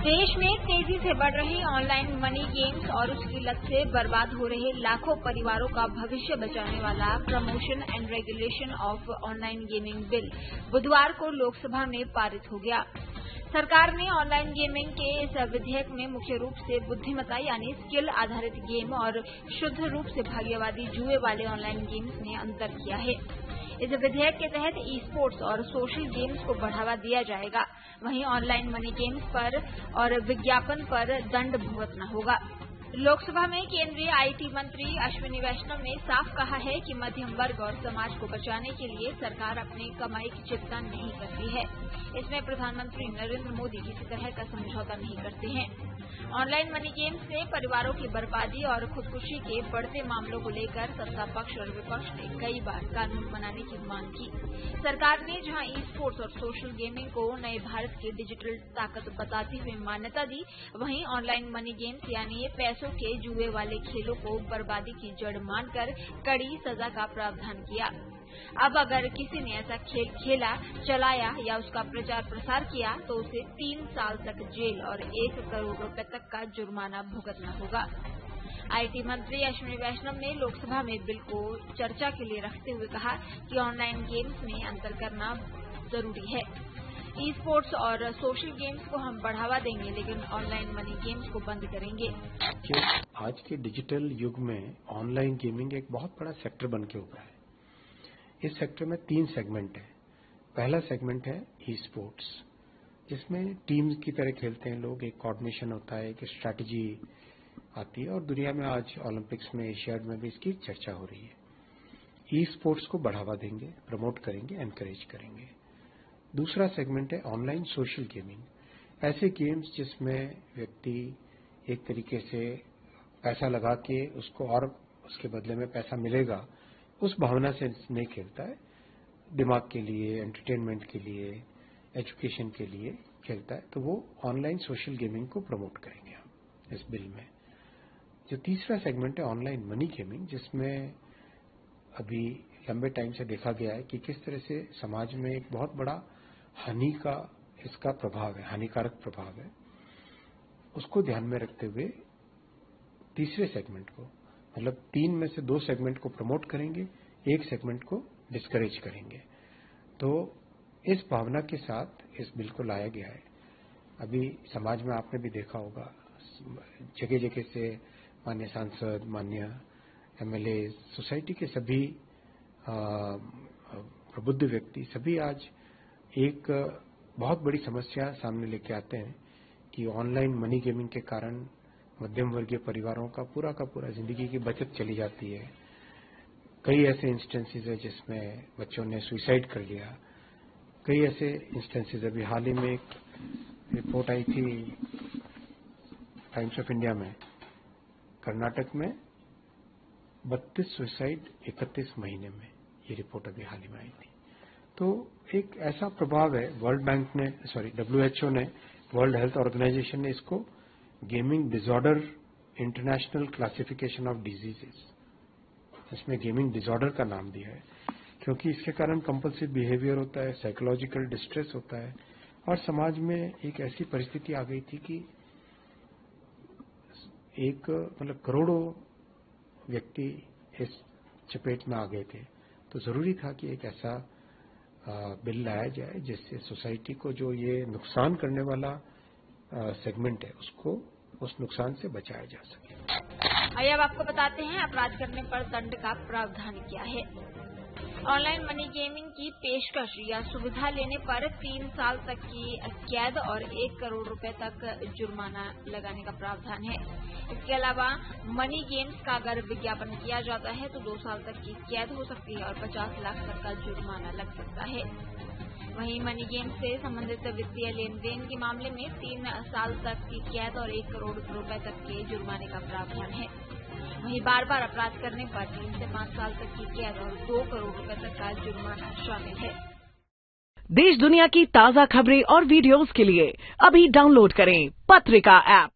देश में तेजी से बढ़ रही ऑनलाइन मनी गेम्स और उसकी लत से बर्बाद हो रहे लाखों परिवारों का भविष्य बचाने वाला promotion and regulation of online gaming bill बुधवार को लोकसभा में पारित हो गया। सरकार ने ऑनलाइन गेमिंग के इस विधेयक में मुख्य रूप से बुद्धिमत्ता यानी स्किल आधारित गेम और शुद्ध रूप से भाग्यवादी जुए वाले ऑनलाइन गेम्स में अंतर किया है। इस विधेयक के तहत ई स्पोर्ट्स और सोशल गेम्स को बढ़ावा दिया जाएगा। वहीं ऑनलाइन मनी गेम्स पर और विज्ञापन पर दंड भुगतना होगा। लोकसभा में केंद्रीय आईटी मंत्री अश्विनी वैष्णव ने साफ कहा है कि मध्यम वर्ग और समाज को बचाने के लिए सरकार अपनी कमाई की चिंता नहीं करती है। इसमें प्रधानमंत्री नरेंद्र मोदी किसी तरह का समझौता नहीं करते हैं। ऑनलाइन मनी गेम्स से परिवारों की बर्बादी और खुदकुशी के बढ़ते मामलों को लेकर सत्ता पक्ष और विपक्ष ने कई बार कानून बनाने की मांग की। सरकार ने जहां ई स्पोर्ट्स और सोशल गेमिंग को नए भारत की डिजिटल ताकत बताते हुए मान्यता दी, वहीं ऑनलाइन मनी गेम्स यानी पैसों के जुए वाले खेलों को बर्बादी की जड़ मानकर कड़ी सजा का प्रावधान किया। अब अगर किसी ने ऐसा खेल खेला, चलाया या उसका प्रचार प्रसार किया तो उसे 3 साल तक जेल और 1 करोड़ रुपए तक का जुर्माना भुगतना होगा। आईटी मंत्री अश्विनी वैष्णव ने लोकसभा में बिल को चर्चा के लिए रखते हुए कहा कि ऑनलाइन गेम्स में अंतर करना जरूरी है। ई स्पोर्ट्स और सोशल गेम्स को हम बढ़ावा देंगे, लेकिन ऑनलाइन मनी गेम्स को बंद करेंगे। आज के डिजिटल युग में ऑनलाइन गेमिंग एक बहुत बड़ा सेक्टर बन के उभरा है। इस सेक्टर में 3 सेगमेंट है। पहला सेगमेंट है ई स्पोर्ट्स, जिसमें टीम्स की तरह खेलते हैं लोग, एक कोऑर्डिनेशन होता है, एक स्ट्रैटेजी आती है और दुनिया में आज ओलंपिक्स में, एशियाड में भी इसकी चर्चा हो रही है। ई स्पोर्ट्स को बढ़ावा देंगे, प्रमोट करेंगे, एनकरेज करेंगे। दूसरा सेगमेंट है ऑनलाइन सोशल गेमिंग, ऐसे गेम्स जिसमें व्यक्ति एक तरीके से पैसा लगा के उसको और उसके बदले में पैसा मिलेगा, उस भावना से नहीं खेलता है, दिमाग के लिए, एंटरटेनमेंट के लिए, एजुकेशन के लिए खेलता है, तो वो ऑनलाइन सोशल गेमिंग को प्रमोट करेंगे हम इस बिल में। जो तीसरा सेगमेंट है ऑनलाइन मनी गेमिंग, जिसमें अभी लंबे टाइम से देखा गया है कि किस तरह से समाज में एक बहुत बड़ा हानि का इसका प्रभाव है, हानिकारक प्रभाव है, उसको ध्यान में रखते हुए तीसरे सेगमेंट को, मतलब 3 में से 2 सेगमेंट को प्रमोट करेंगे, 1 सेगमेंट को डिस्करेज करेंगे। तो इस भावना के साथ इस बिल को लाया गया है। अभी समाज में आपने भी देखा होगा, जगह जगह से माननीय सांसद, माननीय एमएलए, सोसाइटी के सभी प्रबुद्ध व्यक्ति सभी आज एक बहुत बड़ी समस्या सामने लेके आते हैं कि ऑनलाइन मनी गेमिंग के कारण मध्यम वर्गीय परिवारों का पूरा जिंदगी की बचत चली जाती है। कई ऐसे इंस्टेंसेस है जिसमें बच्चों ने सुसाइड कर लिया। कई ऐसे इंस्टेंसेस, अभी हाल ही में एक रिपोर्ट आई थी टाइम्स ऑफ इंडिया में, कर्नाटक में 32 सुसाइड 31 महीने में, ये रिपोर्ट अभी हाल ही में आई थी। तो एक ऐसा प्रभाव है, WHO ने, वर्ल्ड हेल्थ ऑर्गेनाइजेशन ने इसको gaming disorder international classification of diseases, इसमें गेमिंग डिसऑर्डर का नाम दिया है, क्योंकि इसके कारण कंपल्सिव बिहेवियर होता है, साइकोलॉजिकल डिस्ट्रेस होता है और समाज में एक ऐसी परिस्थिति आ गई थी कि एक मतलब करोड़ों व्यक्ति इस चपेट में आ गए थे। तो जरूरी था कि एक ऐसा बिल लाया जाए जिससे सोसाइटी को जो ये नुकसान करने वाला सेगमेंट है उसको उस नुकसान से बचाया जा सके। आइए अब आपको बताते हैं अपराध करने पर दंड का प्रावधान क्या है। ऑनलाइन मनी गेमिंग की पेशकश या सुविधा लेने पर 3 साल तक की कैद और 1 करोड़ रुपए तक जुर्माना लगाने का प्रावधान है। इसके अलावा मनी गेम्स का अगर विज्ञापन किया जाता है तो 2 साल तक की कैद हो सकती है और 50 लाख तक का जुर्माना लग सकता है। वहीं मनी गेम्स से संबंधित वित्तीय लेन देन के मामले में 3 साल तक की कैद और 1 करोड़ रुपए तक के जुर्माने का प्रावधान है। वहीं बार बार अपराध करने पर 3 से 5 साल तक की कैद और 2 करोड़ रुपए तक का जुर्माना शामिल है। देश दुनिया की ताज़ा खबरें और वीडियोस के लिए अभी डाउनलोड करें पत्रिका ऐप।